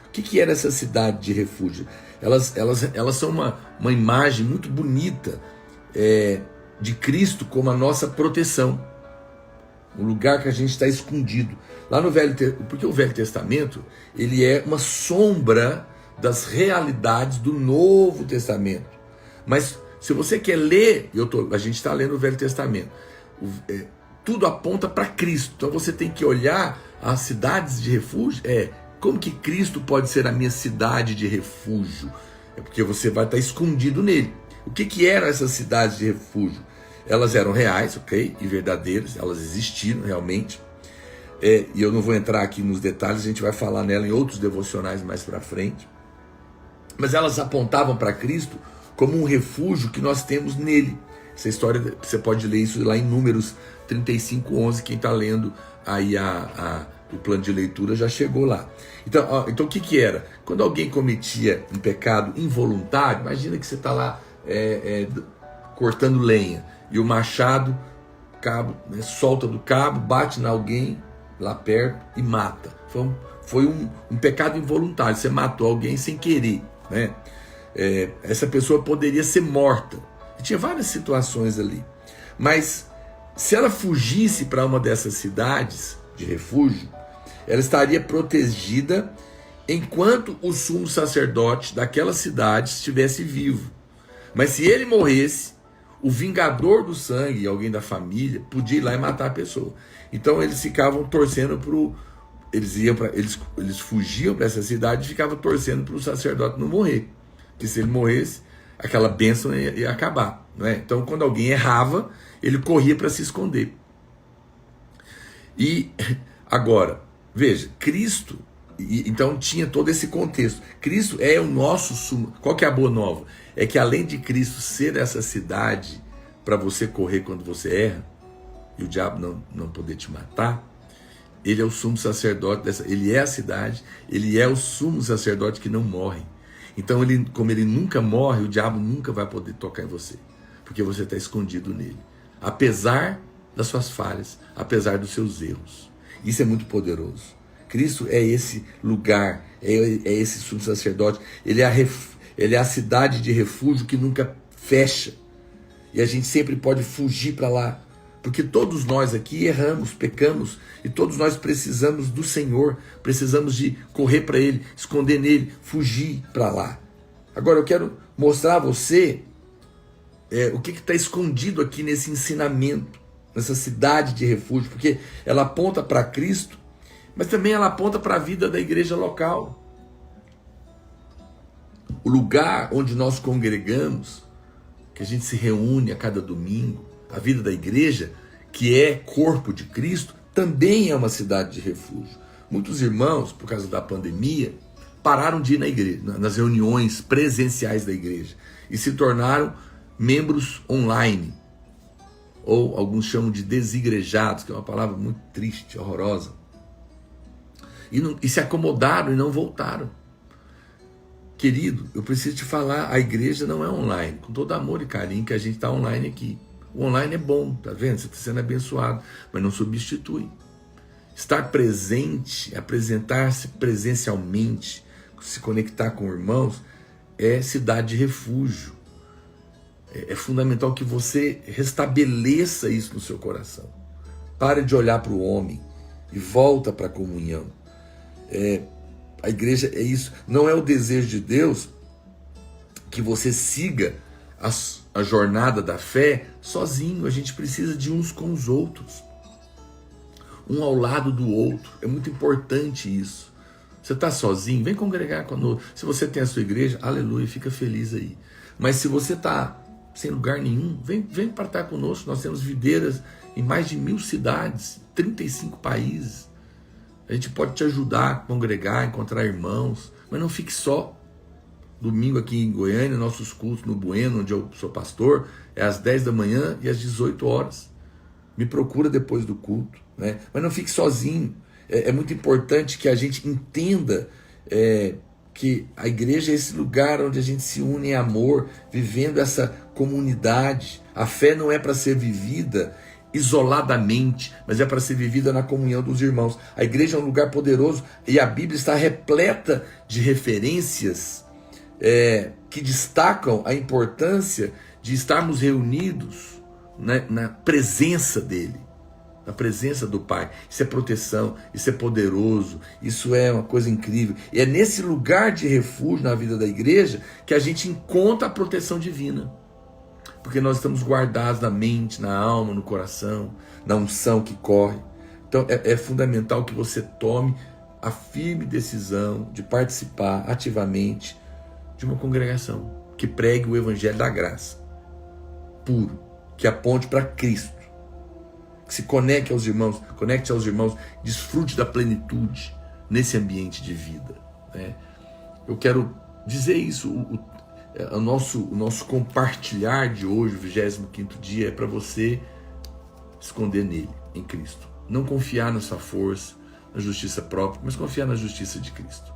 O que era essa cidade de refúgio? Elas são uma imagem muito bonita de Cristo como a nossa proteção, o lugar que a gente está escondido. Lá no porque o Velho Testamento ele é uma sombra das realidades do Novo Testamento. Mas se você quer ler, a gente está lendo o Velho Testamento, tudo aponta para Cristo. Então você tem que olhar as cidades de refúgio. Como que Cristo pode ser a minha cidade de refúgio? É porque você vai estar escondido nele. O que eram essas cidades de refúgio? Elas eram reais, ok? E verdadeiras, elas existiram realmente. E eu não vou entrar aqui nos detalhes, a gente vai falar nela em outros devocionais mais para frente. Mas elas apontavam para Cristo como um refúgio que nós temos nele. Essa história, você pode ler isso lá em Números 35:11, quem está lendo aí o plano de leitura já chegou lá. Então o que era? Quando alguém cometia um pecado involuntário, imagina que você está lá cortando lenha, e o machado, cabo, solta do cabo, bate em alguém lá perto e mata. Foi um pecado involuntário, você matou alguém sem querer, né? Essa pessoa poderia ser morta. E tinha várias situações ali. Mas se ela fugisse para uma dessas cidades de refúgio, ela estaria protegida enquanto o sumo sacerdote daquela cidade estivesse vivo. Mas se ele morresse, o vingador do sangue, alguém da família, podia ir lá e matar a pessoa. Então eles ficavam torcendo eles fugiam para essa cidade e ficavam torcendo para o sacerdote não morrer. Porque se ele morresse, aquela bênção ia acabar, não é? Então quando alguém errava, ele corria para se esconder. E agora, veja, Cristo, então tinha todo esse contexto. Cristo é o nosso sumo. Qual que é a boa nova? É que além de Cristo ser essa cidade para você correr quando você erra, e o diabo não poder te matar, ele é o sumo sacerdote ele é a cidade, ele é o sumo sacerdote que não morre. Então, como ele nunca morre, o diabo nunca vai poder tocar em você, porque você está escondido nele, apesar das suas falhas, apesar dos seus erros. Isso é muito poderoso. Cristo é esse lugar, é esse sumo sacerdote, ele é a cidade de refúgio que nunca fecha, e a gente sempre pode fugir para lá, porque todos nós aqui erramos, pecamos, e todos nós precisamos do Senhor, precisamos de correr para Ele, esconder nele, fugir para lá. Agora eu quero mostrar a você o que está escondido aqui nesse ensinamento, nessa cidade de refúgio, porque ela aponta para Cristo, mas também ela aponta para a vida da igreja local. O lugar onde nós congregamos, que a gente se reúne a cada domingo, a vida da igreja, que é corpo de Cristo, também é uma cidade de refúgio. Muitos irmãos, por causa da pandemia, pararam de ir na igreja, nas reuniões presenciais da igreja, e se tornaram membros online, ou alguns chamam de desigrejados, que é uma palavra muito triste, horrorosa, e se acomodaram e não voltaram. Querido, eu preciso te falar, a igreja não é online, com todo amor e carinho que a gente está online aqui. O online é bom, tá vendo? Você está sendo abençoado, mas não substitui. Estar presente, apresentar-se presencialmente, se conectar com irmãos, é cidade de refúgio. É fundamental que você restabeleça isso no seu coração. Pare de olhar para o homem e volta para a comunhão. A igreja é isso. Não é o desejo de Deus que você siga a jornada da fé sozinho. A gente precisa de uns com os outros, um ao lado do outro. É muito importante isso. Você está sozinho? Vem congregar conosco. Se você tem a sua igreja, aleluia, fica feliz aí. Mas se você está sem lugar nenhum, vem para estar conosco. Nós temos videiras em mais de 1000 cidades, 35 países. A gente pode te ajudar a congregar, encontrar irmãos, mas não fique só. Domingo aqui em Goiânia, nossos cultos no Bueno, onde eu sou pastor, é às 10 da manhã e às 18 horas. Me procura depois do culto, né? Mas não fique sozinho. É muito importante que a gente entenda que a igreja é esse lugar onde a gente se une em amor, vivendo essa comunidade. A fé não é para ser vivida isoladamente, mas é para ser vivida na comunhão dos irmãos. A igreja é um lugar poderoso e a Bíblia está repleta de referências que destacam a importância de estarmos reunidos na presença dele, na presença do Pai. Isso é proteção, isso é poderoso, isso é uma coisa incrível. E é nesse lugar de refúgio na vida da igreja que a gente encontra a proteção divina. Porque nós estamos guardados na mente, na alma, no coração, na unção que corre. Então é fundamental que você tome a firme decisão de participar ativamente de uma congregação que pregue o evangelho da graça, puro, que aponte para Cristo, que se conecte aos irmãos, desfrute da plenitude nesse ambiente de vida, né? Eu quero dizer isso. O nosso compartilhar de hoje, o 25º dia, é para você esconder nele, em Cristo. Não confiar na sua força, na justiça própria, mas confiar na justiça de Cristo.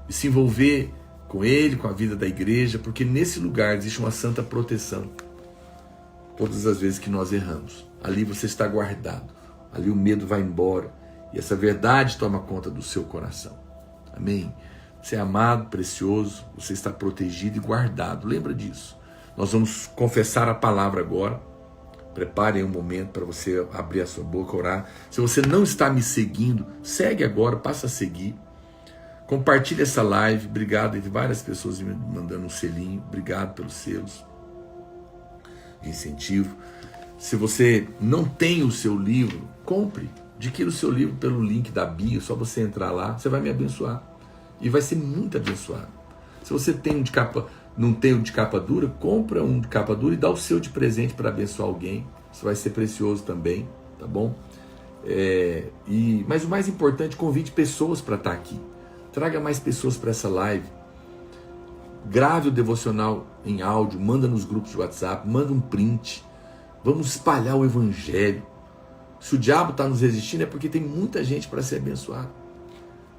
E se envolver com ele, com a vida da igreja, porque nesse lugar existe uma santa proteção. Todas as vezes que nós erramos, ali você está guardado, ali o medo vai embora, e essa verdade toma conta do seu coração. Amém? Você é amado, precioso, você está protegido e guardado. Lembra disso. Nós vamos confessar a palavra agora. Preparem um momento para você abrir a sua boca, orar. Se você não está me seguindo, segue agora, passa a seguir. Compartilhe essa live. Obrigado, tem várias pessoas me mandando um selinho. Obrigado pelos selos de incentivo. Se você não tem o seu livro, compre. Adquira o seu livro pelo link da bio. Só você entrar lá, você vai me abençoar. E vai ser muito abençoado. Se você tem não tem um de capa dura, compra um de capa dura e dá o seu de presente para abençoar alguém. Isso vai ser precioso também, tá bom? Mas o mais importante, convide pessoas para estar aqui. Traga mais pessoas para essa live. Grave o devocional em áudio, manda nos grupos de WhatsApp, manda um print. Vamos espalhar o evangelho. Se o diabo está nos resistindo é porque tem muita gente para ser abençoada.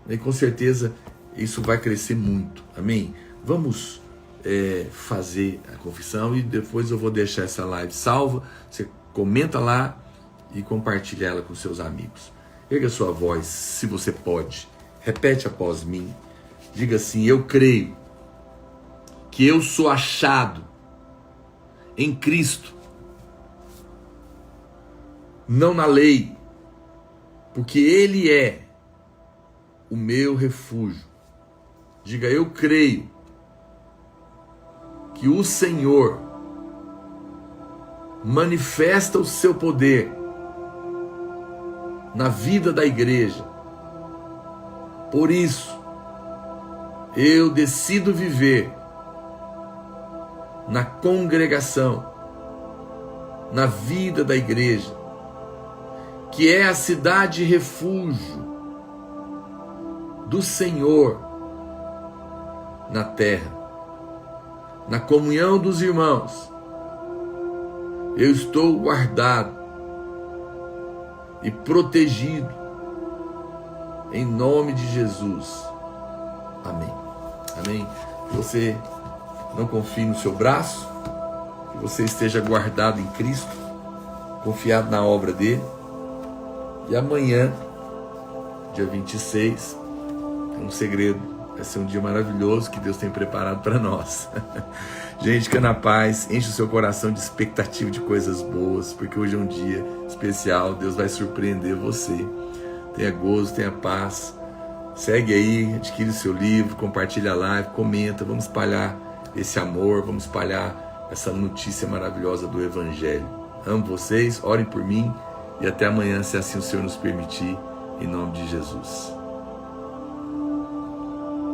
E com certeza isso vai crescer muito. Amém? Vamos fazer a confissão e depois eu vou deixar essa live salva. Você comenta lá e compartilha ela com seus amigos. Erga sua voz, se você pode. Repete após mim. Diga assim: eu creio que eu sou achado em Cristo, não na lei, porque Ele é o meu refúgio. Diga: eu creio que o Senhor manifesta o seu poder na vida da igreja. Por isso, eu decido viver na congregação, na vida da igreja, que é a cidade refúgio do Senhor na terra, na comunhão dos irmãos. Eu estou guardado e protegido em nome de Jesus. Amém. Amém. Que você não confie no seu braço, que você esteja guardado em Cristo, confiado na obra dele. E amanhã, dia 26, é um segredo, vai ser um dia maravilhoso que Deus tem preparado para nós. Gente, fica na paz, enche o seu coração de expectativa de coisas boas, porque hoje é um dia especial, Deus vai surpreender você. Tenha gozo, tenha paz. Segue aí, adquire o seu livro, compartilha a live, comenta, vamos espalhar esse amor, vamos espalhar essa notícia maravilhosa do Evangelho. Amo vocês, orem por mim e até amanhã, se assim o Senhor nos permitir, em nome de Jesus.